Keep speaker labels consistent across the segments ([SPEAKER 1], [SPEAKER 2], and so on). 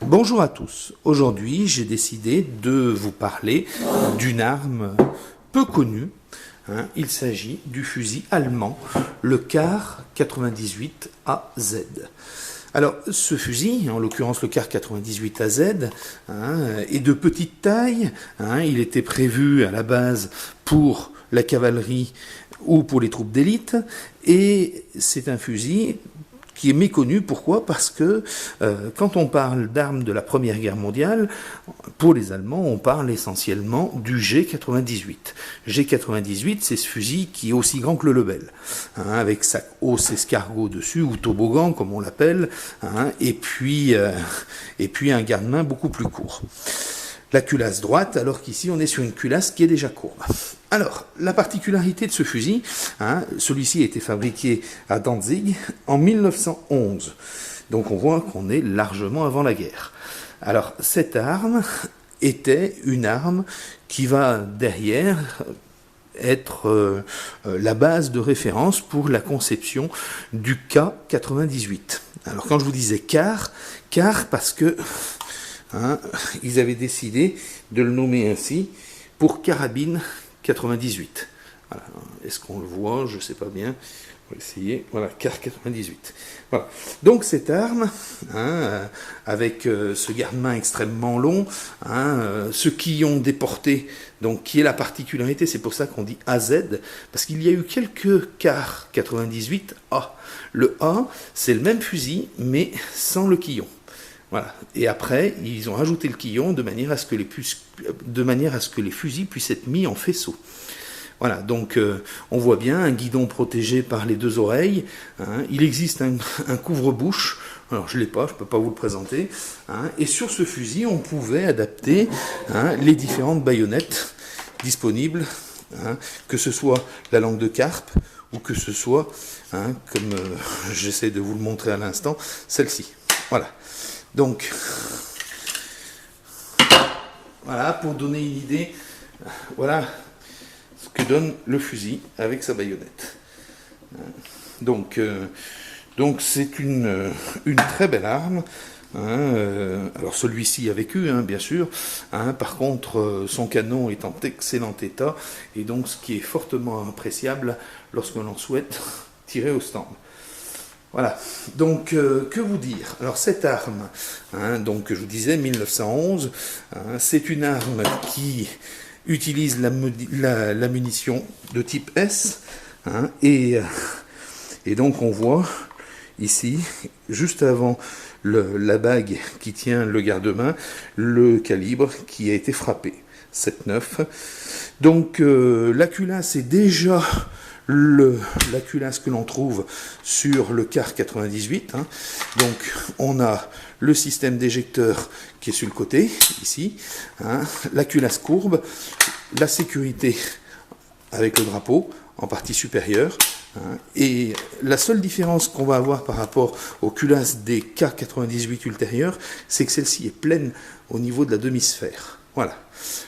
[SPEAKER 1] Bonjour à tous. Aujourd'hui, j'ai décidé de vous parler d'une arme peu connue. Il s'agit du fusil allemand, le Kar 98 AZ. Alors, ce fusil, en l'occurrence le Kar 98 AZ, est de petite taille. Il était prévu à la base pour la cavalerie ou pour les troupes d'élite, et c'est un fusil qui est méconnu. Pourquoi? Parce que quand on parle d'armes de la Première Guerre mondiale, pour les Allemands, on parle essentiellement du G98. G98, c'est ce fusil qui est aussi grand que le Lebel, avec sa hausse escargot dessus, ou toboggan comme on l'appelle, et puis un garde-main beaucoup plus court. La culasse droite, alors qu'ici on est sur une culasse qui est déjà courbe. Alors, la particularité de ce fusil, celui-ci a été fabriqué à Danzig en 1911. Donc on voit qu'on est largement avant la guerre. Alors, cette arme était une arme qui va derrière être la base de référence pour la conception du K98. Alors quand je vous disais car parce que ils avaient décidé de le nommer ainsi pour carabine 98. Voilà. Est-ce qu'on le voit? Je ne sais pas bien. On va essayer. Voilà, Kar 98. Voilà. Donc cette arme, avec ce garde-main extrêmement long, ce quillon déporté, donc qui est la particularité, c'est pour ça qu'on dit AZ, parce qu'il y a eu quelques Kar 98 A. Le A, c'est le même fusil, mais sans le quillon. Voilà. Et après, ils ont rajouté le quillon de manière à ce que les fusils puissent être mis en faisceau. Voilà, donc on voit bien un guidon protégé par les deux oreilles. Il existe un couvre-bouche. Alors je ne l'ai pas, je ne peux pas vous le présenter. Et sur ce fusil, on pouvait adapter les différentes baïonnettes disponibles, que ce soit la langue de carpe ou que ce soit, comme j'essaie de vous le montrer à l'instant, celle-ci. Voilà. Donc, voilà, pour donner une idée, voilà ce que donne le fusil avec sa baïonnette. Donc c'est une très belle arme. Alors celui-ci a vécu, bien sûr. Par contre, son canon est en excellent état, et donc ce qui est fortement appréciable lorsque l'on souhaite tirer au stand. Voilà, donc que vous dire? Alors cette arme, donc je vous disais 1911, c'est une arme qui utilise la munition de type S, et donc on voit ici, juste avant la bague qui tient le garde-main, le calibre qui a été frappé, 7,9. Donc la culasse est déjà la culasse que l'on trouve sur le Kar 98. Donc on a le système d'éjecteur qui est sur le côté, ici, la culasse courbe, la sécurité avec le drapeau en partie supérieure, et la seule différence qu'on va avoir par rapport aux culasses des Kar 98 ultérieures, c'est que celle-ci est pleine au niveau de la demi-sphère. Voilà.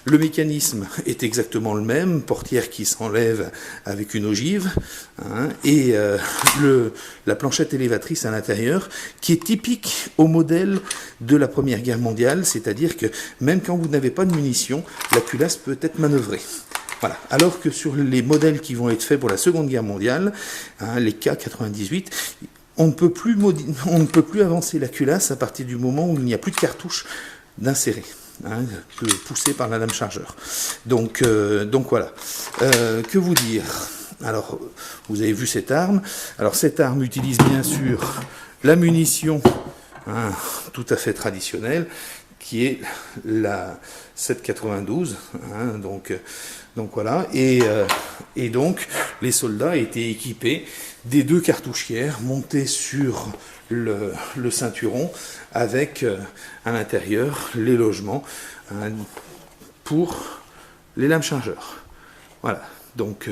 [SPEAKER 1] Le mécanisme est exactement le même, portière qui s'enlève avec une ogive, et la planchette élévatrice à l'intérieur, qui est typique au modèle de la Première Guerre mondiale, c'est-à-dire que même quand vous n'avez pas de munitions, la culasse peut être manœuvrée. Voilà. Alors que sur les modèles qui vont être faits pour la Seconde Guerre mondiale, les K98, on ne peut plus avancer la culasse à partir du moment où il n'y a plus de cartouche d'insérer. Poussé par la lame chargeur. Donc voilà. Que vous dire? Alors, vous avez vu cette arme. Alors, cette arme utilise bien sûr la munition tout à fait traditionnelle, qui est la 7,92. Donc voilà. Et donc, les soldats étaient équipés des deux cartouchières montées sur le ceinturon, avec à l'intérieur les logements pour les lames chargeurs. Voilà. Donc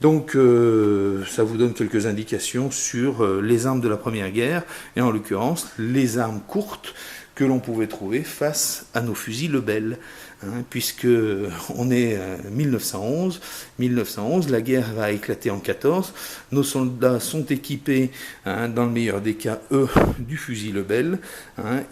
[SPEAKER 1] ça vous donne quelques indications sur les armes de la Première Guerre, et en l'occurrence les armes courtes que l'on pouvait trouver face à nos fusils Lebel. puisque on est 1911. 1911, la guerre va éclater en 14. Nos soldats sont équipés, dans le meilleur des cas, eux, du fusil Lebel,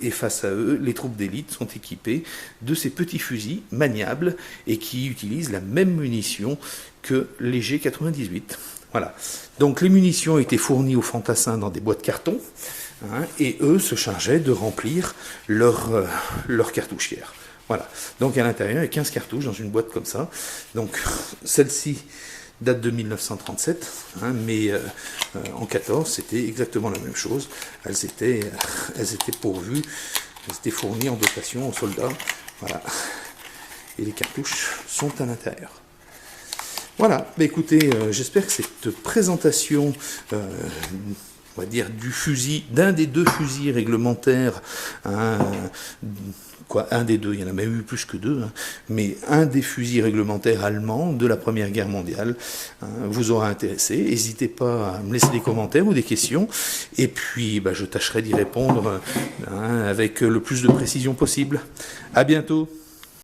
[SPEAKER 1] et face à eux, les troupes d'élite sont équipées de ces petits fusils maniables et qui utilisent la même munition que les G98. Voilà. Donc les munitions étaient fournies aux fantassins dans des boîtes carton, et eux se chargeaient de remplir leur cartouchière. Voilà. Donc à l'intérieur, il y a 15 cartouches dans une boîte comme ça. Donc celle-ci date de 1937, mais en 14, c'était exactement la même chose. Elles étaient pourvues, elles étaient fournies en dotation aux soldats. Voilà. Et les cartouches sont à l'intérieur. Voilà, bah écoutez, j'espère que cette présentation, on va dire, du fusil, d'un des deux fusils réglementaires, un des deux, il y en a même eu plus que deux, mais un des fusils réglementaires allemands de la Première Guerre mondiale vous aura intéressé. N'hésitez pas à me laisser des commentaires ou des questions, et puis je tâcherai d'y répondre avec le plus de précision possible. À bientôt.